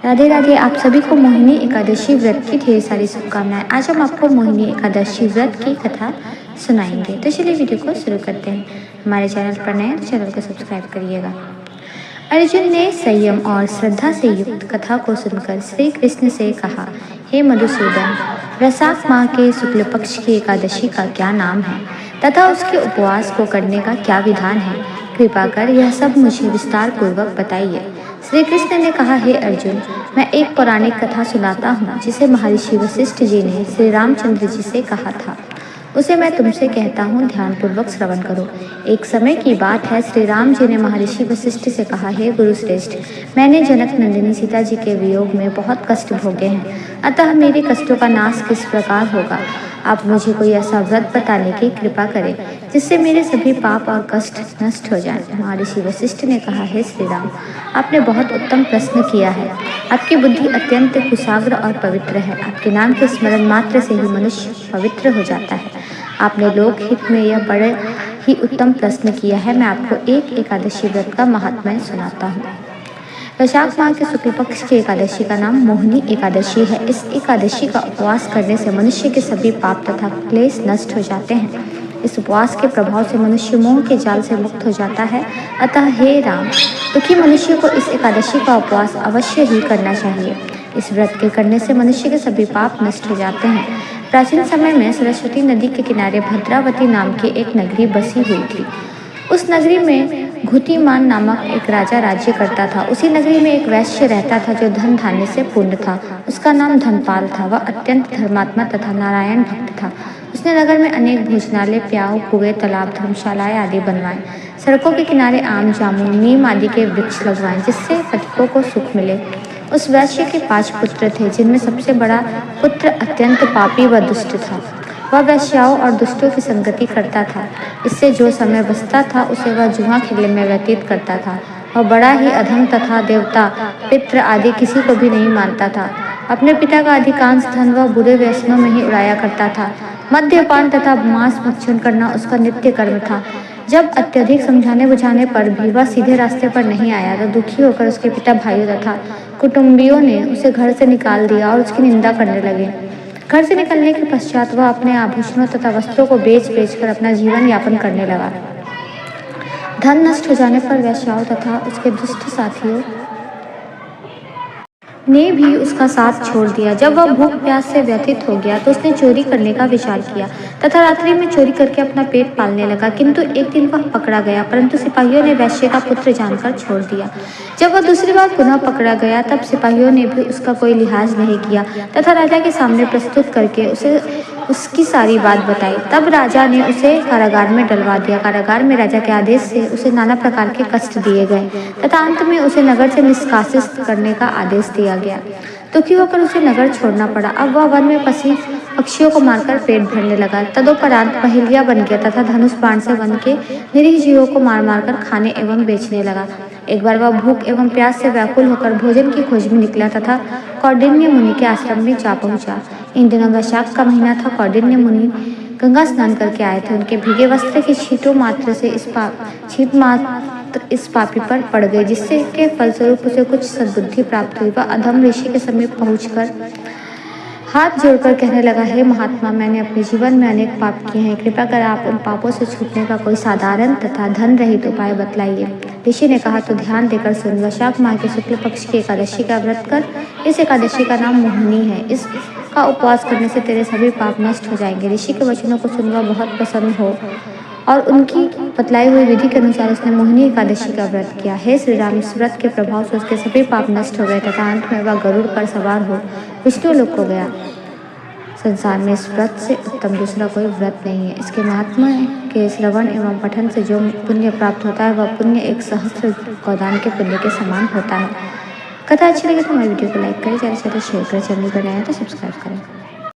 राधे राधे। आप सभी को मोहिनी एकादशी व्रत की ढेर सारी शुभकामनाएं। आज हम आपको मोहिनी एकादशी व्रत की कथा सुनाएंगे। तो चलिए वीडियो को शुरू करते हैं। हमारे चैनल पर नए तो चैनल को सब्सक्राइब करिएगा। अर्जुन ने संयम और श्रद्धा से युक्त कथा को सुनकर श्री कृष्ण से कहा, हे मधुसूदन, वैशाख माह के शुक्ल पक्ष की एकादशी का क्या नाम है तथा उसके उपवास को करने का क्या विधान है? कृपा कर यह सब मुझे विस्तार पूर्वक बताइए। श्री कृष्ण ने कहा, हे अर्जुन, मैं एक पौराणिक कथा सुनाता हूँ जिसे महर्षि वशिष्ठ जी ने श्री रामचंद्र जी से कहा था। उसे मैं तुमसे कहता हूँ, ध्यानपूर्वक श्रवण करो। एक समय की बात है, श्री राम जी ने महर्षि वशिष्ठ से कहा, हे गुरुश्रेष्ठ, मैंने जनक नंदिनी सीता जी के वियोग में बहुत कष्ट भोगे हैं, अतः मेरे कष्टों का नाश किस प्रकार होगा? आप मुझे कोई ऐसा व्रत बताने की कृपा करें जिससे मेरे सभी पाप और कष्ट नष्ट हो जाएं। महर्षि वशिष्ठ ने कहा, हे श्री राम, आपने बहुत उत्तम प्रश्न किया है। आपकी बुद्धि अत्यंत कुशाग्र और पवित्र है। आपके नाम के स्मरण मात्र से ही मनुष्य पवित्र हो जाता है। आपने लोकहित में यह बड़े ही उत्तम प्रश्न किया है। मैं आपको एक एकादशी व्रत का महात्म्य सुनाता हूँ। वैशाख माह के शुक्ल पक्ष की एकादशी का नाम मोहिनी एकादशी है। इस एकादशी का उपवास करने से मनुष्य के सभी पाप तथा क्लेश नष्ट हो जाते हैं। इस उपवास के प्रभाव से मनुष्य मोह के जाल से मुक्त हो जाता है। अतः हे राम, दुखी मनुष्य को इस एकादशी का उपवास अवश्य ही करना चाहिए। इस व्रत के करने से मनुष्य के सभी पाप नष्ट हो जाते हैं। प्राचीन समय में सरस्वती नदी के किनारे भद्रावती नाम की एक नगरी बसी हुई थी। उस नगरी में घुतिमान नामक एक राजा राज्य करता था। उसी नगरी में एक वैश्य रहता था जो धन धान्य से पूर्ण था। उसका नाम धनपाल था। वह अत्यंत धर्मात्मा तथा नारायण भक्त था। उसने नगर में अनेक भोजनालय, प्याऊ, कुएं, तालाब, धर्मशालाएं आदि बनवाए। सड़कों के किनारे आम, जामुन, नीम आदि के वृक्ष लगवाए जिससे पथिकों को सुख मिले। उस वैश्य के 5 पुत्र थे, जिनमें सबसे बड़ा पुत्र अत्यंत पापी व दुष्ट था। वह वेश्याओं और दुष्टों की संगति करता था। इससे जो समय बचता था उसे वह जुआ खेलने में व्यतीत करता था। वह बड़ा ही अधम तथा देवता, पितृ आदि किसी को भी नहीं मानता था। अपने पिता का अधिकांश धन वह बुरे व्यसनों में ही उड़ाया करता था। मद्यपान तथा मांस भक्षण करना उसका नित्य कर्म था। जब अत्यधिक समझाने बुझाने पर भी वह सीधे रास्ते पर नहीं आया तो दुखी होकर उसके पिता, भाइयों तथा कुटुंबियों ने उसे घर से निकाल दिया और उसकी निंदा करने लगे। घर से निकलने के पश्चात वह अपने आभूषणों तथा वस्त्रों को बेच कर अपना जीवन यापन करने लगा। धन नष्ट हो जाने पर वेश्याओं तथा उसके दुष्ट साथियों ने भी उसका साथ छोड़ दिया। जब वह भूख प्यास से व्यथित हो गया तो उसने चोरी करने का विचार किया तथा रात्रि में चोरी करके अपना पेट पालने लगा। किंतु एक दिन वह पकड़ा गया, परंतु सिपाहियों ने वैश्य का पुत्र जानकर छोड़ दिया। जब वह दूसरी बार पुनः पकड़ा गया तब सिपाहियों ने भी उसका कोई लिहाज नहीं किया तथा राजा के सामने प्रस्तुत करके उसे उसकी सारी बात बताई। तब राजा ने उसे कारागार में डलवा दिया। कारागार में राजा के आदेश से उसे नाना प्रकार के कष्ट दिए गए तथा अंत में उसे नगर से निष्कासित करने का आदेश दिया गया। दुखी होकर उसे नगर छोड़ना पड़ा। अब वह वन में पक्षियों को मारकर पेट भरने लगा। तदोपरांत पहेलिया बन गया तथा धनुष बाण से वन के निरीह जीवों को मार मारकर खाने एवं बेचने लगा। एक बार वह भूख एवं प्यास से व्याकुल होकर भोजन की खोज में निकला तथा कौंडिन्य मुनि के आश्रम में जा पहुंचा। इन दिनों वैशाख का महीना था। कौंडिन्य मुनि गंगा स्नान करके आए थे। उनके भीगे वस्त्र की छींट मात्र इस पापी पर पड़ गई, जिससे के फलस्वरूप उसे कुछ सद्बुद्धि प्राप्त हुई। वह अधम ऋषि के समीप पहुंचकर हाथ जोड़कर कहने लगा, हे महात्मा, मैंने अपने जीवन में अनेक पाप किए हैं। कृपा कर आप उन पापों से छूटने का कोई साधारण तथा धन रहित उपाय बतलाइए। ऋषि ने कहा, तो ध्यान देकर सुन। वैशाख माह के शुक्ल पक्ष की एकादशी का व्रत कर। इस एकादशी का नाम मोहिनी है। इसका उपवास करने से तेरे सभी पाप नष्ट हो जाएंगे। ऋषि के वचनों को सुनकर बहुत प्रसन्न हो और उनकी बतलाई हुई विधि के अनुसार उसने मोहिनी एकादशी का व्रत किया। हे श्री राम, इस व्रत के प्रभाव से उसके सभी पाप नष्ट हो गए तथा अंत में वह गरुड़ पर सवार हो विष्णु लोक को गया। संसार में इस व्रत से उत्तम दूसरा कोई व्रत नहीं है। इसके महात्म्य के श्रवण एवं पठन से जो पुण्य प्राप्त होता है वह पुण्य 1 सहस्त्र गोदान के पुण्य के समान होता है। कथा अच्छी लगे तो हमारी वीडियो को लाइक करें, ज़्यादा से ज़्यादा शेयर करें। चैनल पर नया है तो सब्सक्राइब करें।